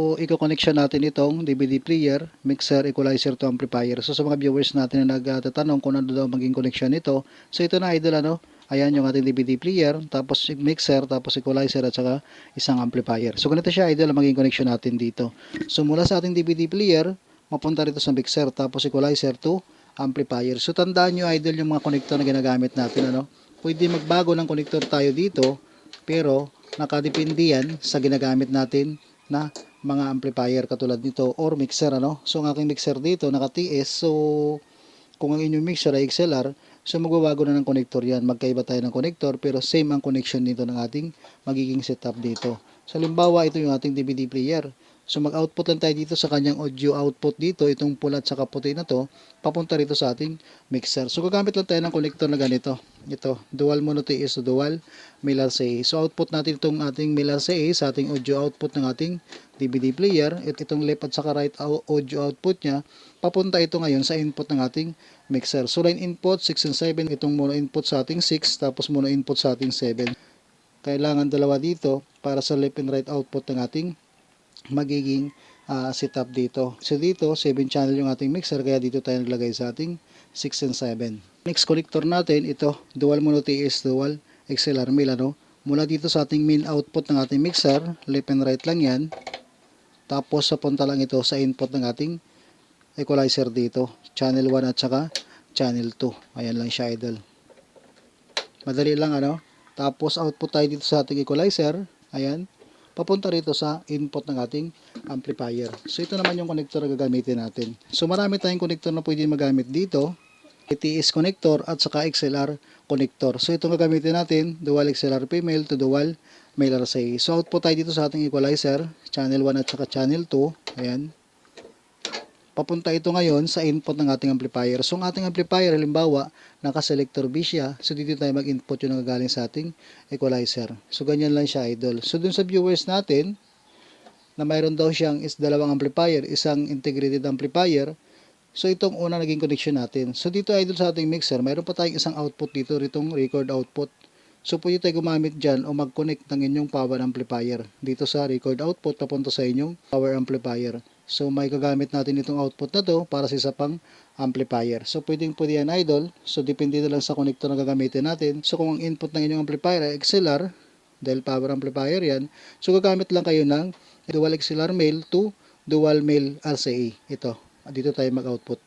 So, i-connection natin itong DVD player, mixer, equalizer to amplifier. So, sa mga viewers natin na nagtatanong kung ano daw maging connection nito. So, ito na idol ano. Ayan yung ating DVD player, tapos mixer, tapos equalizer at saka isang amplifier. So, ganito siya idol ang maging connection natin dito. So, mula sa ating DVD player, mapunta rito sa mixer, tapos equalizer to amplifier. So, tandaan nyo idol yung mga connector na ginagamit natin ano. Pwede magbago ng connector tayo dito, pero nakadepende yan sa ginagamit natin na mga amplifier katulad nito or mixer ano. So ang aking mixer dito naka-TS, so kung ang inyong mixer ay XLR, so magbabago na ng connector yan. Magkaiba tayo ng connector pero same ang connection nito ng ating magiging setup dito. So halimbawa ito yung ating DVD player. So mag-output lang tayo dito sa kanyang audio output dito, itong pula at saka puti na to, papunta rito sa ating mixer. So gagamit lang tayo ng connector na ganito. Ito, dual mono TS to dual male RCA. So output natin itong ating male RCA sa ating audio output ng ating DVD player. Itong left at saka right audio output niya, papunta ito ngayon sa input ng ating mixer. So line input 6 and 7, itong mono input sa ating 6, tapos mono input sa ating 7. Kailangan dalawa dito para sa left and right output ng ating magiging setup dito. So dito 7 channel yung ating mixer, kaya dito tayo naglagay sa ating 6 and 7. Next connector natin, ito dual mono TS dual XLR male ano. Mula dito sa ating main output ng ating mixer, left and right lang yan. Tapos papunta lang ito sa input ng ating equalizer dito, channel 1 at saka channel 2. Ayan lang siya idol. Madali lang ano. Tapos output tayo dito sa ating equalizer, ayan, papunta rito sa input ng ating amplifier. So ito naman yung connector na gagamitin natin. So marami tayong connector na pwede magamit dito. ATS connector at saka XLR connector. So itong gagamitin natin, dual XLR female to dual male RCA. So output tayo dito sa ating equalizer, channel 1 at saka channel 2. Ayan. Papunta ito ngayon sa input ng ating amplifier. So ang ating amplifier, halimbawa, naka-selector B siya. So dito tayo mag-input yung nagagaling sa ating equalizer. So ganyan lang siya idol. So dun sa viewers natin, na mayroon daw siyang dalawang amplifier, isang integrated amplifier. So itong una naging connection natin. So dito idol sa ating mixer, mayroon pa tayong isang output dito, itong record output. So pwede tayo gumamit dyan o mag-connect ng inyong power amplifier dito sa record output papunta sa inyong power amplifier. So may gagamit natin itong output na to para sa isa pang amplifier. So pwede yan idol. So depende na lang sa connector na gagamitin natin. So kung ang input ng inyong amplifier ay XLR, dahil power amplifier yan, so gagamit lang kayo ng dual XLR male to dual male RCA. Ito, dito tayo mag-output.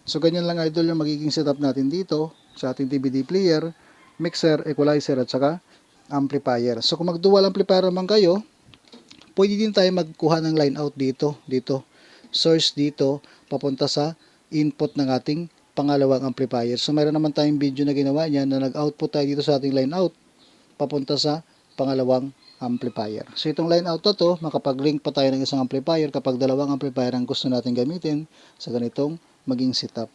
So ganyan lang idol yung magiging setup natin dito sa ating DVD player, mixer, equalizer at saka amplifier. So kung mag-dual amplifier naman kayo, pwede din tayo magkuha ng line out dito, source dito, papunta sa input ng ating pangalawang amplifier. So mayroon naman tayong video na ginawa niyan na nag-output tayo dito sa ating line out, papunta sa pangalawang amplifier. So itong line out na to, makapag-link pa tayo ng isang amplifier kapag dalawang amplifier ang gusto natin gamitin sa ganitong maging setup.